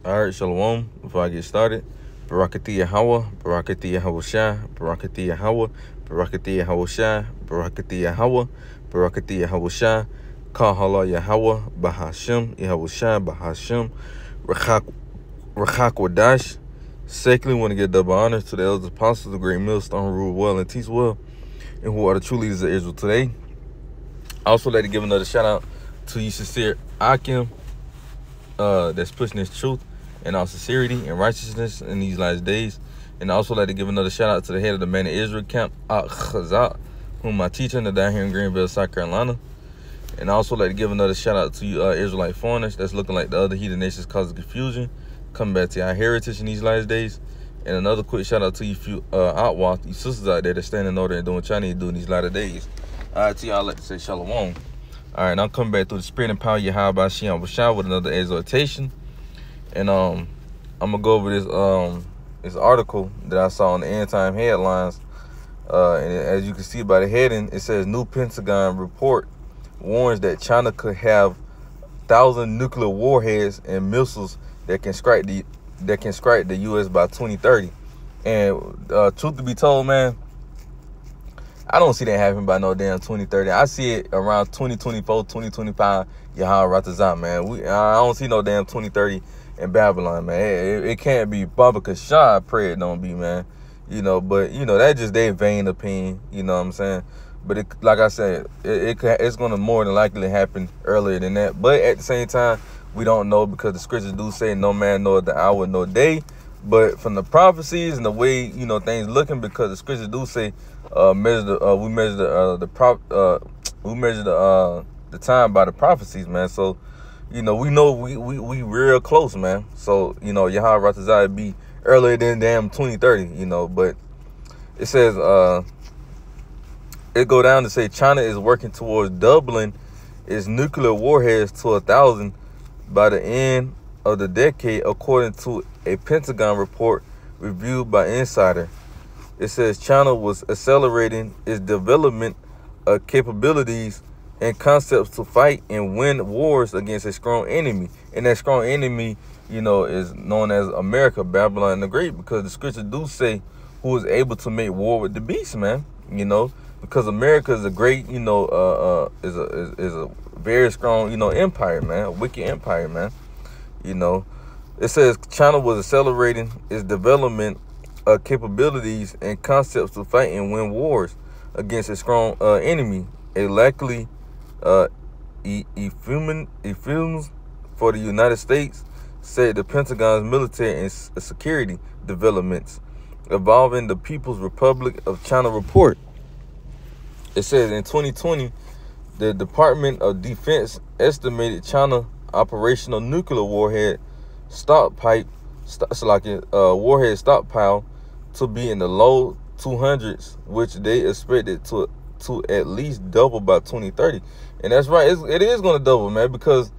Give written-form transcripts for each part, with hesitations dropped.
All right, Shalom. Before I get started, Barakati Yahweh, Barakati Yahweh Shai, Barakati Yahweh, Barakati Yahweh Shai, Barakati Yahweh, Barakati Yahweh Shai, Kahala Yahweh, Bahashem, Yahweh Shai, Bahashem, Rachak Wadash. Secondly, want to give double honor to the elders apostles, the great millstone, rule well and teach well, and who are the true leaders of Israel today. I also like to give another shout out to you, sincere Akim, that's pushing this truth and our sincerity and righteousness in these last days. And I also like to give another shout out to the head of the Man of Israel camp, Chazak, whom I teach under down here in Greenville, South Carolina. And I also like to give another shout out to you Israelite foreigners that's looking like the other heathen nations causing confusion, coming back to our heritage in these last days. And another quick shout out to you few Outwalk, you sisters out there that stand in order and doing what y'all need to do in these latter days. All right, to y'all, I'd like to say shalom. All right, now I'm coming back through the spirit and power of Yahweh Shem Bashar with another exhortation. And I'm gonna go over this article that I saw on the end time headlines. And as you can see by the heading, it says new Pentagon report warns that China could have 1,000 nuclear warheads and missiles that can strike the U.S. by 2030. And truth to be told, man, I don't see that happening by no damn 2030. I see it around 2024, 2025. Yahweh Ratazah, man. I don't see no damn 2030 in Babylon, man. It can't be. Baba Kasha, I pray it don't be, man. But that's just their vain opinion. You know what I'm saying? But like I said, it's gonna more than likely happen earlier than that. But at the same time, we don't know, because the scriptures do say no man knoweth the hour nor day. But from the prophecies and the way things looking, because the scriptures do say we measure the time by the prophecies, man. So we know we real close, man. So Yahweh Ratazah be earlier than damn 2030, but it says it go down to say China is working towards doubling its nuclear warheads to 1,000 by the end of the decade, according to a Pentagon report reviewed by Insider. It says China was accelerating its development of capabilities and concepts to fight and win wars against a strong enemy. And that strong enemy, is known as America, Babylon the Great, because the scriptures do say who is able to make war with the beast, man. Because America is a great, is a very strong, empire, man, a wicked empire, man. It says China was accelerating its development of capabilities and concepts to fight and win wars against a strong enemy, a likely euphemism for the United States, said the Pentagon's military and security developments involving the People's Republic of China report. It says in 2020, the Department of Defense estimated China operational nuclear warhead warhead stockpile to be in the low 200s, which they expected to at least double by 2030. And that's right, it is going to double, man, because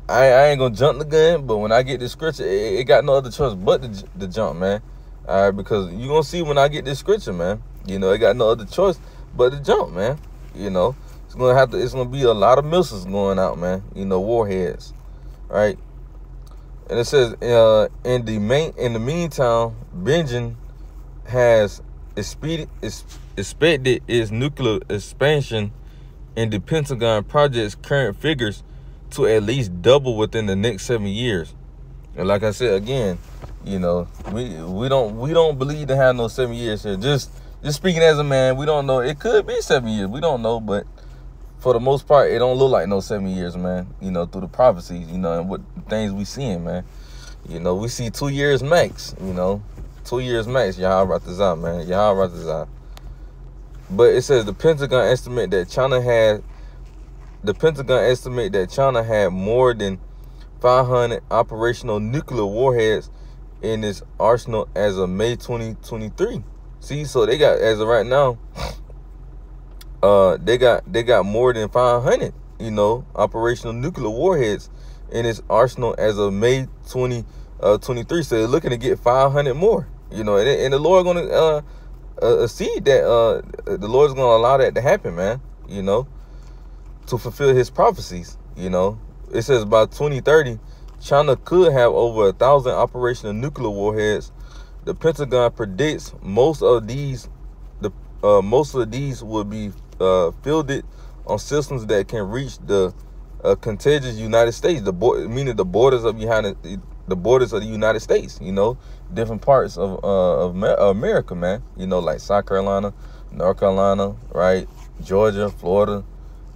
I ain't going to jump the gun, but when I get this scripture, it got no other choice but to jump, man. All right, because you're going to see when I get this scripture, man, it got no other choice but to jump, man. It's going to be a lot of missiles going out, man, warheads, right? And it says in the meantime, Beijing has expected its nuclear expansion in the Pentagon project's current figures to at least double within the next 7 years. And like I said again, we don't believe to have no 7 years here. Just speaking as a man, we don't know. It could be 7 years. We don't know, but for the most part, it don't look like no 7 years, man. Through the prophecies, and what things we seeing, man. We see 2 years max. 2 years max. Yahweh Ratazah, man. Yahweh Ratazah. But it says the Pentagon estimate that China had more than 500 operational nuclear warheads in its arsenal as of May 2023. See, so they got, as of right now, they got more than 500, operational nuclear warheads in its arsenal as of May 2023. So they're looking to get 500 more, and the Lord going to see that the Lord's going to allow that to happen, man, to fulfill his prophecies. It says by 2030, China could have over 1,000 operational nuclear warheads. The Pentagon predicts most of these will be fielded on systems that can reach the contiguous United States, meaning the borders of the United States. You know, different parts of America, man. You know, like South Carolina, North Carolina, right? Georgia, Florida.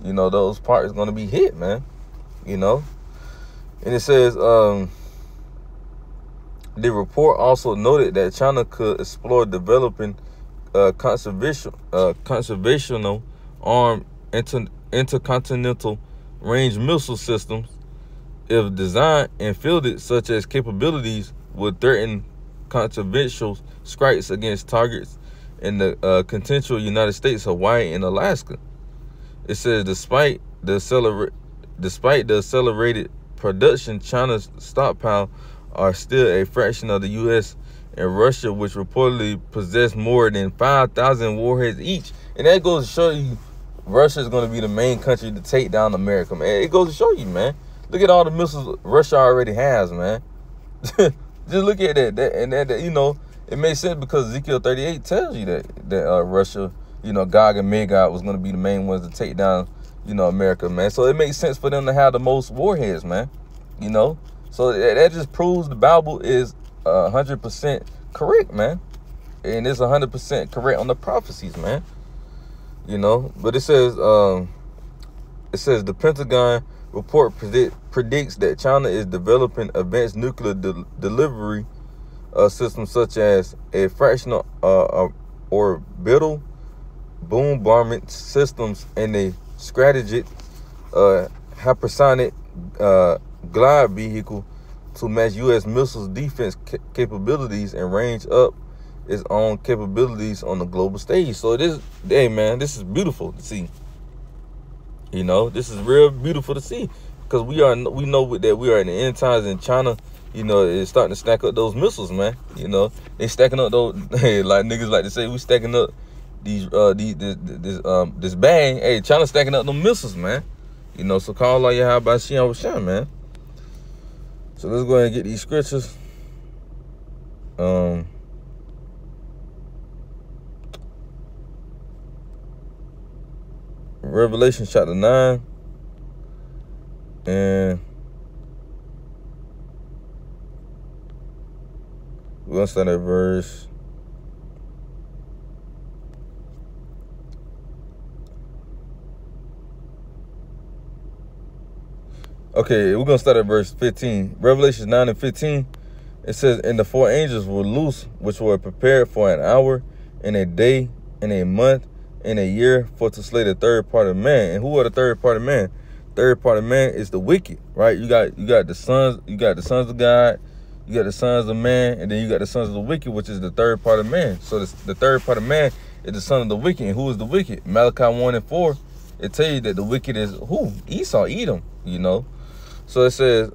You know, those parts are gonna be hit, man. You know, and it says the report also noted that China could explore developing conservational armed intercontinental range missile systems. If designed and fielded, such as capabilities would threaten controversial strikes against targets in the contiguous United States, Hawaii, and Alaska. It says despite the accelerated production, China's stockpile are still a fraction of the U.S. and Russia, which reportedly possess more than 5,000 warheads each. And that goes to show you Russia is going to be the main country to take down America, man. It goes to show you, man. Look at all the missiles Russia already has, man. Just look at that. And you know, it makes sense because Ezekiel 38 tells you that Russia, you know, Gog and Magog was going to be the main ones to take down, you know, America, man. So it makes sense for them to have the most warheads, man. You know, so that just proves the Bible is 100% correct, man. And it's 100% correct on the prophecies, man. You know, but it says the Pentagon report predicts that China is developing advanced nuclear delivery systems such as a fractional orbital bombardment systems and a strategic hypersonic glide vehicle to match U.S. missiles defense capabilities and range up its own capabilities on the global stage. So this, hey man, this is beautiful to see. You know, this is real beautiful to see because we know that we are in the end times, and China, you know, is starting to stack up those missiles, man. You know, they stacking up those. Hey, like niggas like to say, we stacking up this bag. Hey, China stacking up them missiles, man. You know, so call all your how about Shem, man. So let's go ahead and get these scriptures. Revelation chapter 9, and we're gonna start at verse we're gonna start at verse 15. Revelation 9 and 15. It says, and the four angels were loose, which were prepared for an hour, and a day, and a month, and a year, for to slay the third part of man. And who are the third part of man? Third part of man is the wicked, right? You got the sons of God, you got the sons of man, and then you got the sons of the wicked, which is the third part of man. So the third part of man is the son of the wicked. And who is the wicked? Malachi 1 and 4, it tells you that the wicked is who? Esau, Edom, you know. So it says,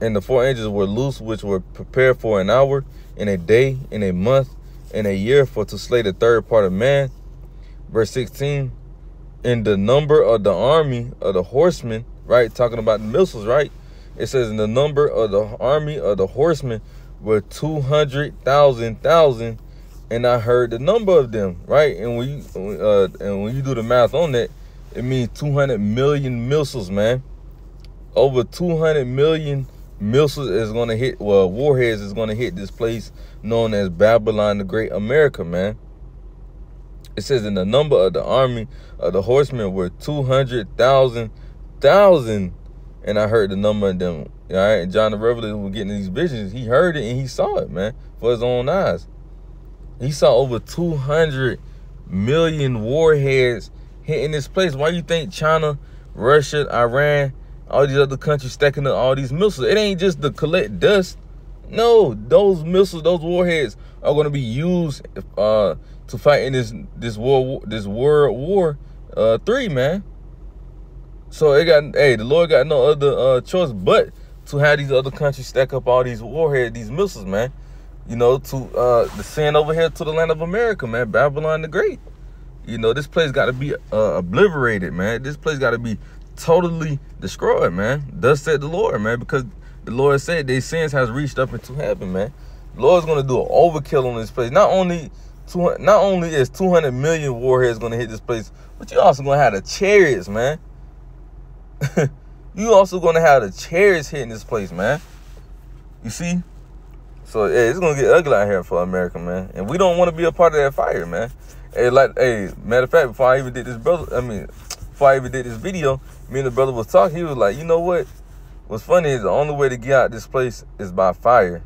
and the four angels were loose, which were prepared for an hour, and a day, and a month, and a year, for to slay the third part of man. Verse 16, in the number of the army of the horsemen, right? Talking about the missiles, right? It says, in the number of the army of the horsemen were 200,000, and I heard the number of them, right? And when you do the math on that, it means 200 million missiles, man. Over 200 million missiles is going to hit, well, warheads is going to hit this place known as Babylon the Great, America, man. It says, in the number of the army of the horsemen were 200,000, and I heard the number of them. All right, and John the Revelator was getting these visions. He heard it and he saw it, man, for his own eyes. He saw over 200 million warheads hitting this place. Why you think China, Russia, Iran, all these other countries stacking up all these missiles? It ain't just to collect dust. No, those missiles, those warheads are going to be used to fight in this World War III, man. So the Lord got no other choice but to have these other countries stack up all these warheads, these missiles, man. You know, to send over here to the land of America, man, Babylon the Great. You know, this place got to be obliterated, man. This place got to be totally destroyed, man. Thus said the Lord, man, because the Lord said their sins has reached up into heaven, man. The Lord's going to do an overkill on this place. Not only is 200 million warheads going to hit this place, but you also going to have the chariots, man. You also going to have the chariots hitting this place, man. You see? So, yeah, it's going to get ugly out here for America, man. And we don't want to be a part of that fire, man. Hey, matter of fact, before I even did this video, me and the brother was talking. He was like, you know what? What's funny is the only way to get out this place is by fire.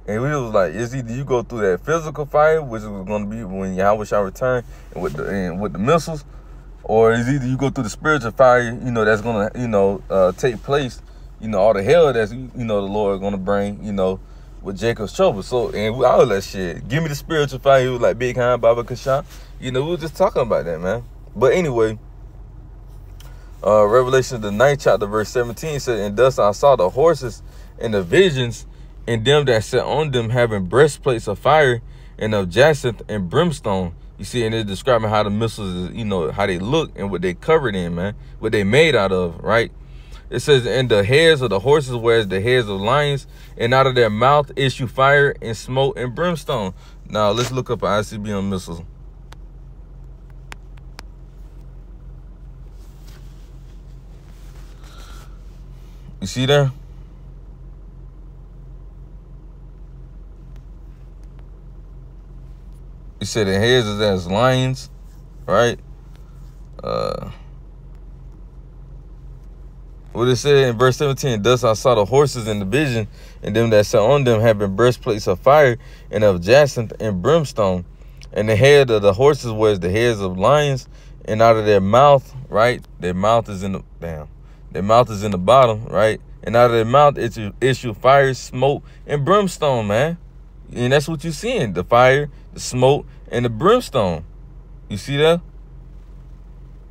And we was like, it's either you go through that physical fire, which is going to be when Yahweh shall return and with the missiles, or it's either you go through the spiritual fire, you know, that's going to, you know, take place, you know, all the hell that's, you know, the Lord going to bring, you know, with Jacob's trouble. So, and I was like, shit, give me the spiritual fire. He was like, Big Hand, Baba Kashan. You know, we were just talking about that, man. But anyway, Revelation the 9th chapter, verse 17 said, and thus I saw the horses and the visions, and them that sat on them having breastplates of fire and of jacinth and brimstone. You see, and it's describing how the missiles, you know, how they look and what they covered in, man, what they made out of, right? It says, and the heads of the horses were as the heads of lions, and out of their mouth issue fire and smoke and brimstone. Now, let's look up an ICBM missile. You see there? You said the heads is as lions, right? What it said in verse 17, thus I saw the horses in the vision, and them that sat on them having breastplates of fire and of jacinth and brimstone. And the head of the horses was the heads of lions, and out of their mouth, right? Their mouth is in the their mouth is in the bottom, right? And out of their mouth it issue fire, smoke, and brimstone, man. And that's what you're seeing, the fire, the smoke, and the brimstone. You see that?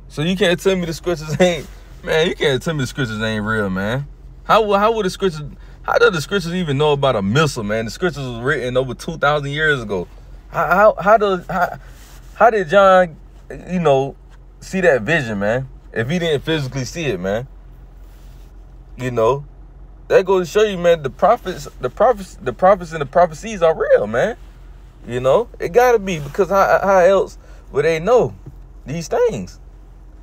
So you can't tell me the scriptures ain't, man, you can't tell me the scriptures ain't real, man. How would the scriptures, how do the scriptures even know about a missile, man? The scriptures was written over 2,000 years ago. How did John, you know, see that vision, man, if he didn't physically see it, man? You know, that goes to show you, man, the prophets and the prophecies are real, man. You know, it gotta be, because how else would they know these things?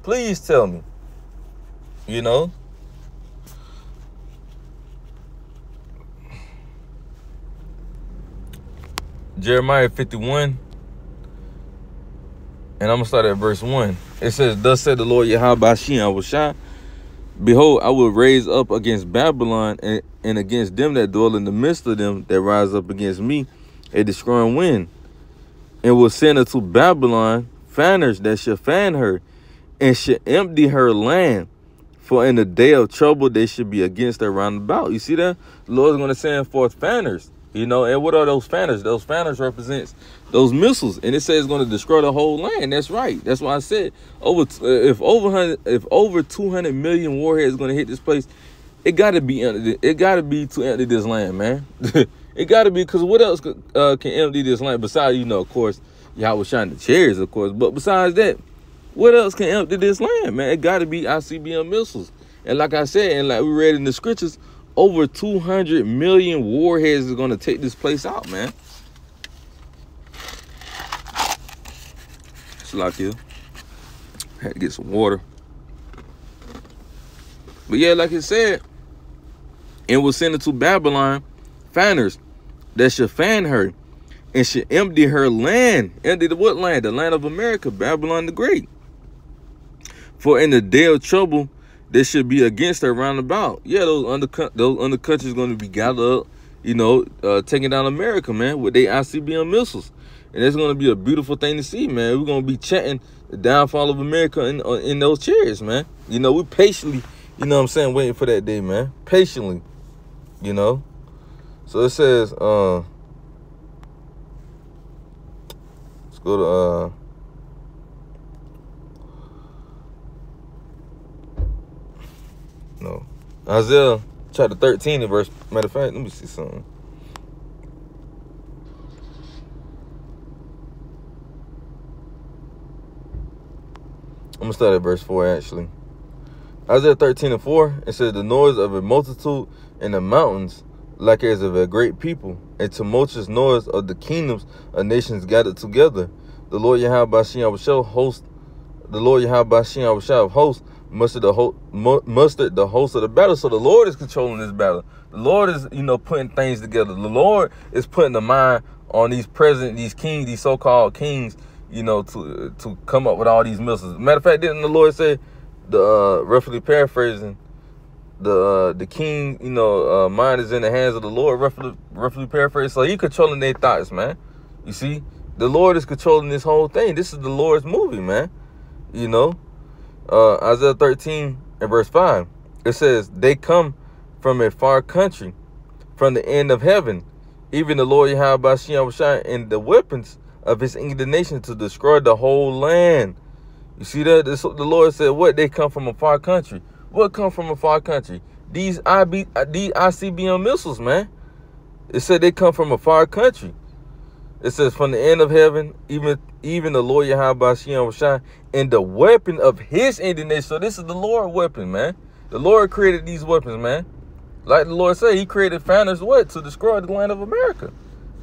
Please tell me. You know, Jeremiah 51, and I'm gonna start at verse 1. It says, thus said the Lord Yahweh Shai, behold, I will raise up against Babylon and against them that dwell in the midst of them that rise up against me a destroying wind, and will send unto Babylon fanners that shall fan her, and shall empty her land. For in the day of trouble they should be against her round about. You see that? The Lord's going to send forth fanners. You know, and what are those fanners? Those fanners represents those missiles, and it says it's going to destroy the whole land. That's right. That's why I said if over 200 million warheads going to hit this place, it got to be empty. It got to be to empty this land, man. It got to be, because what else can empty this land besides, you know, of course, y'all was shining the chariots, of course, but besides that, what else can empty this land, man? It got to be ICBM missiles. And like I said, and like we read in the scriptures, over 200 million warheads is going to take this place out, man. It's like here. Had to get some water. But yeah, like it said, and will send it to Babylon fanners that shall fan her, and shall empty her land. Empty the what land? The land of America, Babylon the Great. For in the day of trouble, there should be against her round about. Yeah, those under countries going to be gathered up, you know, taking down America, man, with their ICBM missiles. And it's going to be a beautiful thing to see, man. We're going to be chanting the downfall of America in those chariots, man. You know, we patiently, you know what I'm saying, waiting for that day, man. Patiently, you know. So it says, let's go to, no, Isaiah chapter 13 and verse, matter of fact, let me see something. I'm gonna start at verse 4, actually. Isaiah 13:4, it says, the noise of a multitude in the mountains, like as of a great people, a tumultuous noise of the kingdoms of nations gathered together. The Lord Yahweh Bashim Abishah host, the Lord Yahweh Bashim Abishah of hosts mustered the host of the battle. So the Lord is controlling this battle. The Lord is, putting things together. The Lord is putting the mind on these kings, these so-called kings, to come up with all these missiles. Matter of fact, didn't the Lord say, roughly paraphrasing, the king, mind is in the hands of the Lord, roughly paraphrasing. So he controlling their thoughts, man. You see, the Lord is controlling this whole thing. This is the Lord's movie, man. Isaiah 13:5, it says, they come from a far country, from the end of heaven, even the Lord Yahweh Bashim and the weapons of his indignation to destroy the whole land. You see that? The Lord said, what? They come from a far country. What come from a far country? These ICBM missiles, man. It said they come from a far country. It says, from the end of heaven, even the Lord Yahweh Bashim and the weapon of his indignation. So this is the Lord weapon, man. The Lord created these weapons, man. Like the Lord said, he created founders, what? To destroy the land of America,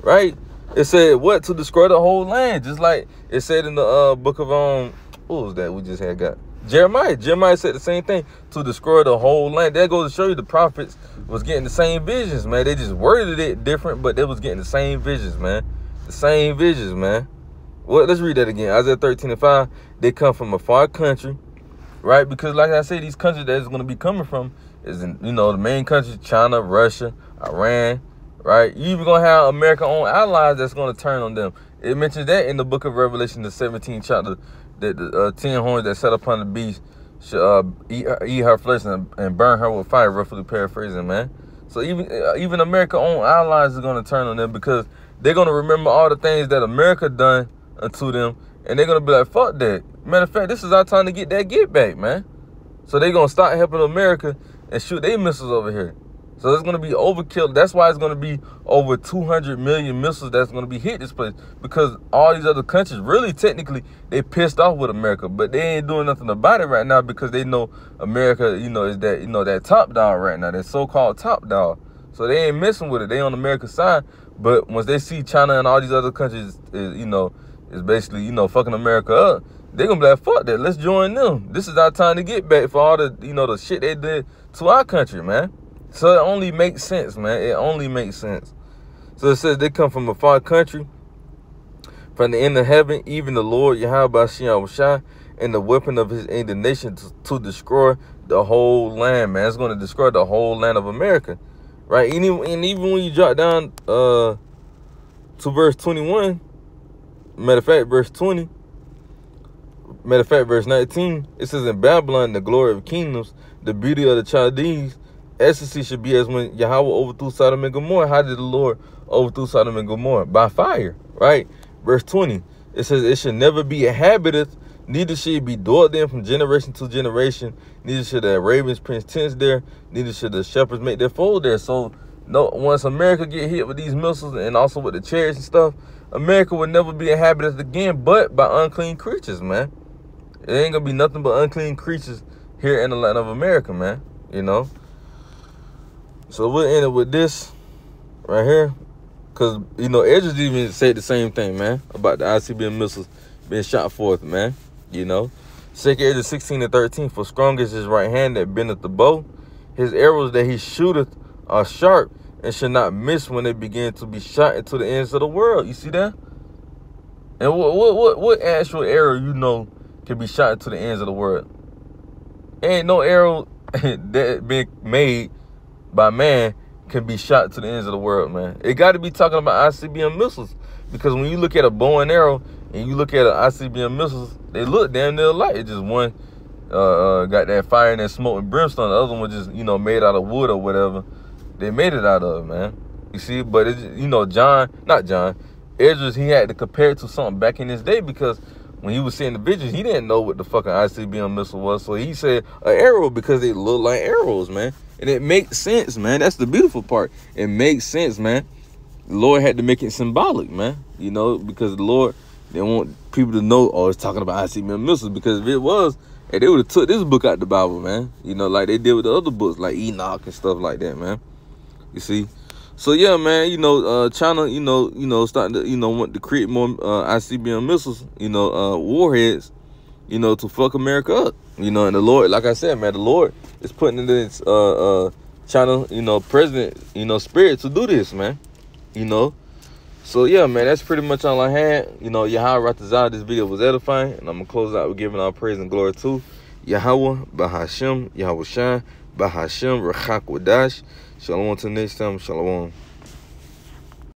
right? It said, what? To destroy the whole land. Just like it said in the book of, what was that we just had got? Jeremiah. Jeremiah said the same thing, to destroy the whole land. That goes to show you the prophets was getting the same visions, man. They just worded it different, but they was getting the same visions, man. The same visions, man. Well, let's read that again. Isaiah 13:5. They come from a far country, right? Because like I said, these countries that it's going to be coming from is, in, the main countries, China, Russia, Iran, right? You even going to have America-owned allies that's going to turn on them. It mentions that in the book of Revelation, the 17th chapter, that the 10 horns that sat upon the beast should eat her flesh and burn her with fire, roughly paraphrasing, man. So even America-owned allies are going to turn on them because they're going to remember all the things that America done unto them, and they're going to be like, fuck that. Matter of fact, this is our time to get that get back, man. So they're going to start helping America and shoot their missiles over here. So it's going to be overkill. That's why it's going to be over 200 million missiles that's going to be hit this place, because all these other countries, really, technically, they pissed off with America, but they ain't doing nothing about it right now because they know America, is that, that top dog right now, that so-called top dog. So they ain't messing with it. They on America's side. But once they see China and all these other countries, is basically, fucking America up, they're going to be like, fuck that. Let's join them. This is our time to get back for all the, the shit they did to our country, man. So it only makes sense, man. It only makes sense. So it says they come from a far country, from the end of heaven, even the Lord Yahweh Bashim and the weapon of his indignation to destroy the whole land, man. It's going to destroy the whole land of America, right? And even when you drop down to verse 21, matter of fact, verse 20, matter of fact, verse 19, it says, in Babylon, the glory of kingdoms, the beauty of the Chaldees, ecstasy should be as when Yahweh overthrew Sodom and Gomorrah. How did the Lord overthrow Sodom and Gomorrah? By fire, right? Verse 20, it says, it should never be inhabited, neither should it be dwelt in from generation to generation, neither should the ravens prince tents there, neither should the shepherds make their fold there. So no, once America get hit with these missiles and also with the chariots and stuff, America will never be inhabited again, but by unclean creatures, man. It ain't gonna be nothing but unclean creatures here in the land of America, man. So we'll end it with this right here, because Edges even said the same thing, man, about the ICBM missiles being shot forth, man. 2 Edges 16:13, for strong is his right hand that bendeth the bow, his arrows that he shooteth are sharp and should not miss when they begin to be shot into the ends of the world. You see that? And what actual arrow can be shot into the ends of the world? Ain't no arrow that been made by man can be shot to the ends of the world, man. It got to be talking about ICBM missiles, because when you look at a bow and arrow and you look at an ICBM missiles, they look damn near alike. It just one got that fire and that smoke and brimstone. The other one just made out of wood or whatever they made it out of, man. You see, but it's Edges, he had to compare it to something back in his day, because when he was seeing the visions, he didn't know what the fucking ICBM missile was. So he said an arrow because they look like arrows, man. And it makes sense, man. That's the beautiful part. It makes sense, man. The Lord had to make it symbolic, man. Because the Lord, they want people to know, oh, it's talking about ICBM missiles. Because if it was, And they would have took this book out the Bible, man. You know, like they did with the other books, like Enoch and stuff like that, man. You see? So yeah, man, you know, China, you know, starting to, you know, want to create more ICBM missiles, you know, warheads, you know, to fuck America up. You know, and the Lord, like I said, man, the Lord is putting in this China, you know, president, you know, spirit to do this, man. You know. So yeah, man, that's pretty much all I had. You know, Yahweh Ratazah, this video was edifying, and I'm gonna close out with giving our praise and glory to Yahweh, Bahashem, Yahweh Shai, Bahashem, Rachak Wadash. Shalom till next time. Shalom.